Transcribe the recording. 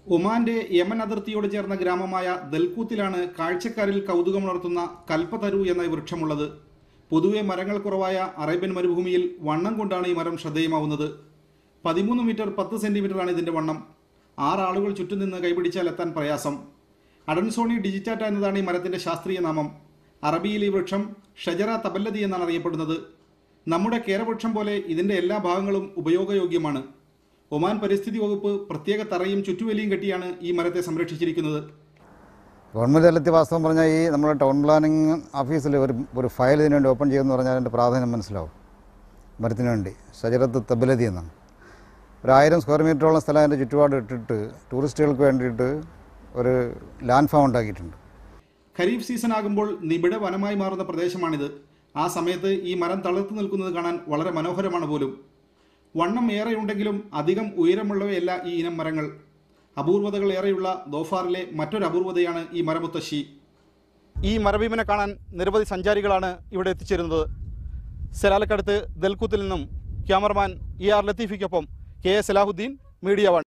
ഒമാന്റെ Yemen അതിർത്തിയോട് ചേർന്ന ഗ്രാമമായ ദൽകൂത്തിലാണ് കാഴ്ചക്കാരിൽ കൗതുകമുണർത്തുന്ന കൽപ്പതരു എന്ന വൃക്ഷമുള്ളത്. പൊതുവെ മരങ്ങൾ കുറവായ അറേബ്യൻ മരുഭൂമിയിൽ വണ്ണം കൊണ്ടാണ് ഈ മരം ശ്രദ്ധേയമാവുന്നത്. 13 മീറ്റർ 10 സെന്റിമീറ്ററാണ് ഇതിന്റെ വണ്ണം. 6 ആളുകൾ ചുറ്റും നിന്ന് കൈപിടിച്ചാൽ എത്താൻ പ്രയാസം. അഡൻസോണി ഡിജിറ്റാറ്റ എന്നതാണ് ഈ മരത്തിന്റെ ശാസ്ത്രീയ നാമം. അറബിയിൽ ഈ വൃക്ഷം ഷജറ തബല്ലദി എന്നാണ് അറിയപ്പെടുന്നത്. നമ്മുടെ കേരവൃക്ഷം പോലെ ഇതിന്റെ എല്ലാ ഭാഗങ്ങളും ഉപയോഗയോഗ്യമാണ്. ഒമാൻ പരിസ്ഥിതി വകുപ്പ് പ്രത്യേക തറയും ചുറ്റുവേലിയും കെട്ടിയാണ് ഈ മരത്തെ സംരക്ഷിച്ചിരിക്കുന്നത്. ഗവൺമെൻറ് തലത്തിൽ വാസ്തവം പറഞ്ഞാൽ ഈ നമ്മുടെ ടൗൺ പ്ലാനിങ് ഓഫീസിൽ ഒരു ഫയൽ ഇതിനു വേണ്ടി ഓപ്പൺ ചെയ്യുമെന്ന് പറഞ്ഞാൽ അതിൻ്റെ പ്രാധാന്യം മനസ്സിലാവും. മരത്തിന് വേണ്ടി ഷജറത്ത് തബല്ലദി എന്നാണ്. 1000 സ്ക്വയർ മീറ്ററോളം സ്ഥലം അതിൻ്റെ ചുറ്റുപാട് ഇട്ടിട്ട് ടൂറിസ്റ്റുകൾക്ക് വേണ്ടിയിട്ട് ഒരു ലാൻഡ് ഫാം ഉണ്ടാക്കിയിട്ടുണ്ട്. ഖരീഫ് സീസൺ ആകുമ്പോൾ നിബിഡ വനമായി മാറുന്ന പ്രദേശമാണിത്. ആ സമയത്ത് ഈ മരം തളിർത്തു നിൽക്കുന്നത് കാണാൻ വളരെ മനോഹരമാണ് പോലും. വണ്ണം ഏറെയുണ്ടെങ്കിലും അധികം ഉയരമുള്ളവയല്ല ഈ ഇനം മരങ്ങൾ. അപൂർവതകൾ ഏറെയുള്ള ദോഫാറിലെ മറ്റൊരു അപൂർവതയാണ് ഈ മരമുത്തശ്ശി. ഈ മരഭീമനെ കാണാൻ നിരവധി സഞ്ചാരികളാണ് ഇവിടെ എത്തിച്ചേരുന്നത്. സെലാലക്കടുത്ത് ദൽകൂത്തിൽ നിന്നും cameraman ER ലത്തീഫിക്കൊപ്പം KA Salahuddin, media 1.